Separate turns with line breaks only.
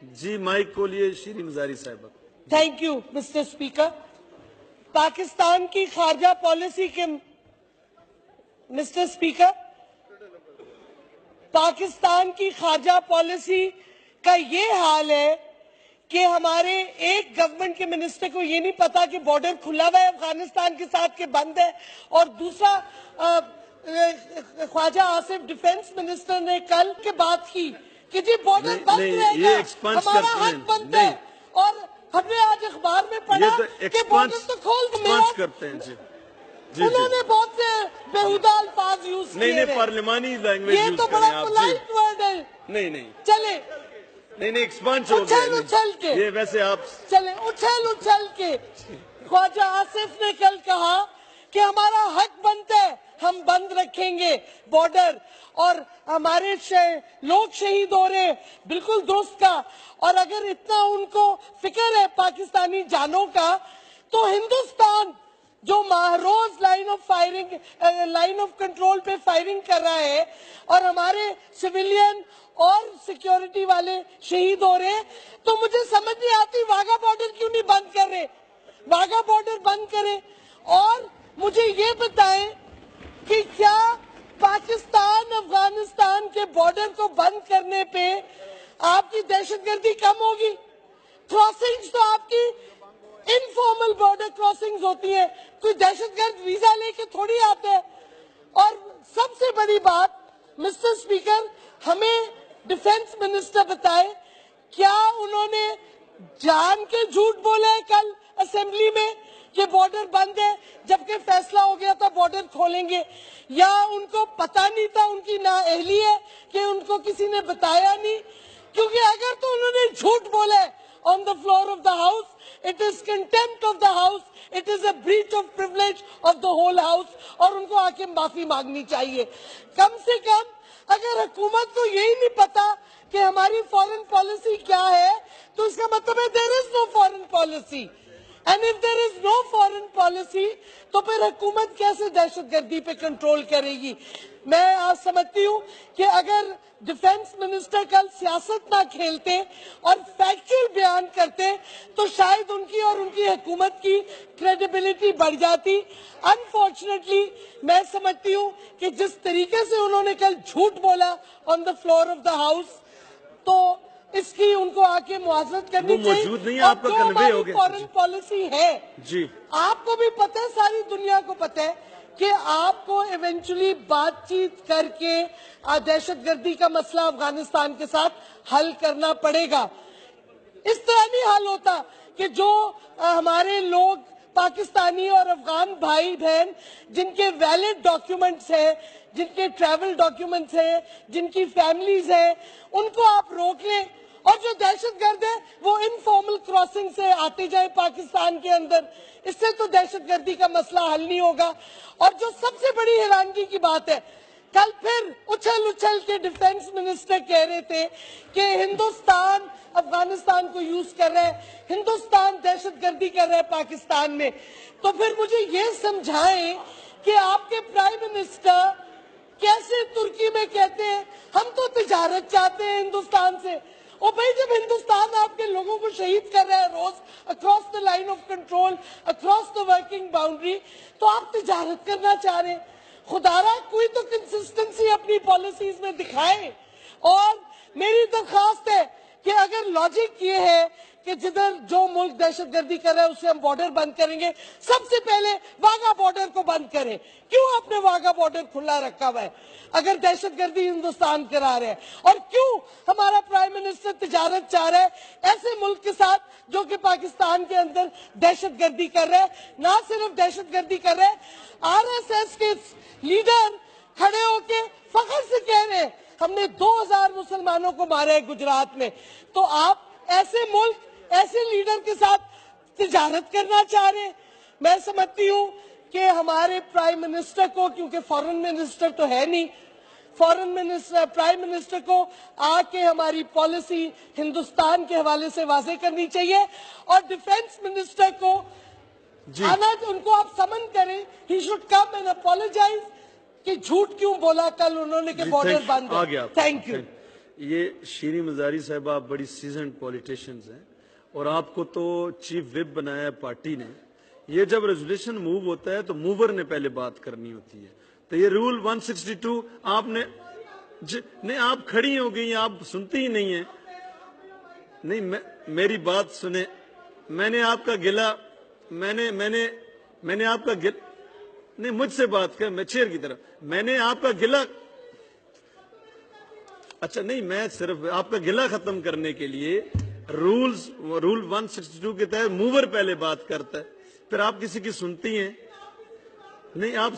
जी mic को लिए शीरीन ज़ारी साहिबा।
Thank you mister speaker. Pakistan की खारजा पॉलिसी के मिस्टर स्पीकर, पाकिस्तान की खारजा पॉलिसी का ये हाल है कि हमारे एक गवर्नमेंट के मिनिस्टर को ये नहीं पता कि बॉर्डर खुला हुआ है अफगानिस्तान के साथ के बंद है, और दूसरा ख्वाजा आसिफ डिफेंस मिनिस्टर ने कल के बात की कि जी बॉर्डर बंद रहेगा, हमारा हक बनता है, और हमने आज अखबार में पढ़ा कि बॉर्डर तो खोल
करते हैं। जी
उन्होंने बहुत से बेहुदा अल्फाज यूज किए।
नहीं पार्लिमानी लैंग्वेज
ये तो बड़ा पोलाइट वर्ड है।
नहीं
चले
नहीं एक्सपांस हो गया।
उछल के
ये वैसे आप
चले उछल के ख्वाजा आसिफ ने कल कहा कि हमारा हक बनता है, हम बंद रखेंगे बॉर्डर, और हमारे लोग शहीद हो रहे, बिल्कुल दुरुस्त का। और अगर इतना उनको फिक्र है पाकिस्तानी जानों का, तो हिंदुस्तान जो रोज लाइन ऑफ कंट्रोल पे फायरिंग कर रहा है और हमारे सिविलियन और सिक्योरिटी वाले शहीद हो रहे हैं, तो मुझे समझ नहीं आती वाघा बॉर्डर क्यों नहीं बंद कर रहे। वाघा बॉर्डर बंद करें और मुझे ये बताएं कि क्या पाकिस्तान अफगानिस्तान के बॉर्डर को बंद करने पे आपकी दहशतगर्दी कम होगी? क्रॉसिंग्स तो आपकी इनफॉर्मल बॉर्डर क्रॉसिंग्स होती है, कोई दहशतगर्द वीजा लेके थोड़ी आते हैं। और सबसे बड़ी बात मिस्टर स्पीकर, हमें डिफेंस मिनिस्टर बताए क्या उन्होंने जान के झूठ बोला है कल असेंबली में कि बॉर्डर बंद है, जबकि फैसला हो गया था बॉर्डर खोलेंगे, या उनको पता नहीं था, उनकी नाअहली है कि उनको किसी ने बताया नहीं? क्योंकि अगर तो उन्होंने झूठ बोला है on the floor of the house, it is contempt of the house, it is a breach of privilege of the whole house, और उनको आके माफी मांगनी चाहिए। कम से कम अगर हुकूमत को यही नहीं पता कि हमारी फॉरेन पॉलिसी क्या है, तो इसका मतलब है there is no foreign policy, and if there is no foreign policy, तो फिर हुकूमत कैसे दहशतगर्दी पे कंट्रोल करेगी? मैं आज समझती हूँ कि अगर डिफेंस मिनिस्टर कल सियासत ना खेलते और फैक्चुअल बयान करते, तो शायद उनकी और उनकी हुकूमत की क्रेडिबिलिटी बढ़ जाती। अनफॉर्चुनेटली मैं समझती हूँ कि जिस तरीके से उन्होंने कल झूठ बोला on the floor of the house, तो इसकी उनको आके मुआवजत करनी चाहिए।
मौजूद नहीं है, आपका कन्वे हो गया।
फॉरेन पॉलिसी है
जी,
आपको भी पता है, सारी दुनिया को पता है कि आपको इवेंचुअली बातचीत करके दहशतगर्दी का मसला अफगानिस्तान के साथ हल करना पड़ेगा। इस तरह नहीं हल होता कि जो हमारे लोग पाकिस्तानी और अफगान भाई बहन जिनके वैलिड डॉक्यूमेंट्स हैं, जिनके ट्रैवल डॉक्यूमेंट्स हैं, जिनकी फैमिलीज हैं, उनको आप रोक लें, और जो दहशतगर्द है वो इनफॉर्मल क्रॉसिंग से आते जाए पाकिस्तान के अंदर। इससे तो दहशतगर्दी का मसला हल नहीं होगा। और जो सबसे बड़ी हैरानगी की बात है, कल फिर उछल के डिफेंस मिनिस्टर कह रहे थे कि हिंदुस्तान अफगानिस्तान को यूज कर रहा है, हिंदुस्तान दहशतगर्दी कर रहा है पाकिस्तान में। तो फिर मुझे ये समझाएं कि आपके प्राइम मिनिस्टर कैसे तुर्की में कहते हैं हम तो तिजारत चाहते हैं हिंदुस्तान से। और भाई जब हिंदुस्तान आपके लोगों को शहीद कर रहा है रोज across the line of control, across the working boundary, तो आप तिजारत करना चाह रहे हैं। खुदारा कोई तो कंसिस्टेंसी अपनी पॉलिसीज में दिखाएं। और मेरी दरखास्त है कि अगर लॉजिक ये है कि जिधर जो मुल्क दहशतगर्दी कर रहा है उससे हम बॉर्डर बंद करेंगे, सबसे पहले वाघा बॉर्डर को बंद करें। क्यों आपने वाघा बॉर्डर खुला रखा हुआ है अगर दहशतगर्दी हिंदुस्तान करा रहे हैं? और क्यों हमारा प्राइम मिनिस्टर तिजारत चाह रहा है ऐसे मुल्क के साथ जो कि पाकिस्तान के अंदर दहशतगर्दी कर रहे हैं? ना सिर्फ दहशतगर्दी कर रहे हैं, आरएसएस के लीडर खड़े होके फख्र से कह रहे हैं हमने 2000 मुसलमानों को मारा है गुजरात में। तो आप ऐसे मुल्क, ऐसे लीडर के साथ तिजारत करना चाह रहे हैं? मैं समझती हूँ कि हमारे प्राइम मिनिस्टर को, क्योंकि फॉरेन मिनिस्टर तो है नहीं, फॉरेन मिनिस्टर प्राइम मिनिस्टर को आके हमारी पॉलिसी हिंदुस्तान के हवाले से वाजे करनी चाहिए। और डिफेंस मिनिस्टर को आना, उनको आप समन करें, he should come and apologize कि झूठ क्यों बोला कल उन्होंने कि बॉर्डर बंद है।
Thank you. یہ شیریں مزاری صاحبہ آپ بڑی سیزنڈ پولیٹیشنز ہیں اور آپ کو تو چیف وپ بنایا ہے پارٹی نے. یہ جب ریزولوشن موو ہوتا ہے تو موور نے پہلے بات کرنی ہوتی ہے. تو یہ رول 162 آپ نے نہیں، آپ کھڑی ہو گئی، آپ سنتی ہی نہیں ہیں. نہیں میری بات سنیں، میں نے آپ کا گلا میں نے آپ کا گلا نہیں، مجھ سے بات کر، میں چیئر کی طرف، میں نے آپ کا گلا اچھا نہیں، میں صرف آپ کا گلا ختم کرنے کے لیے رول 162 کے تحت موور پہلے بات کرتا ہے، پھر آپ کسی کی سنتی ہیں نہیں، آپ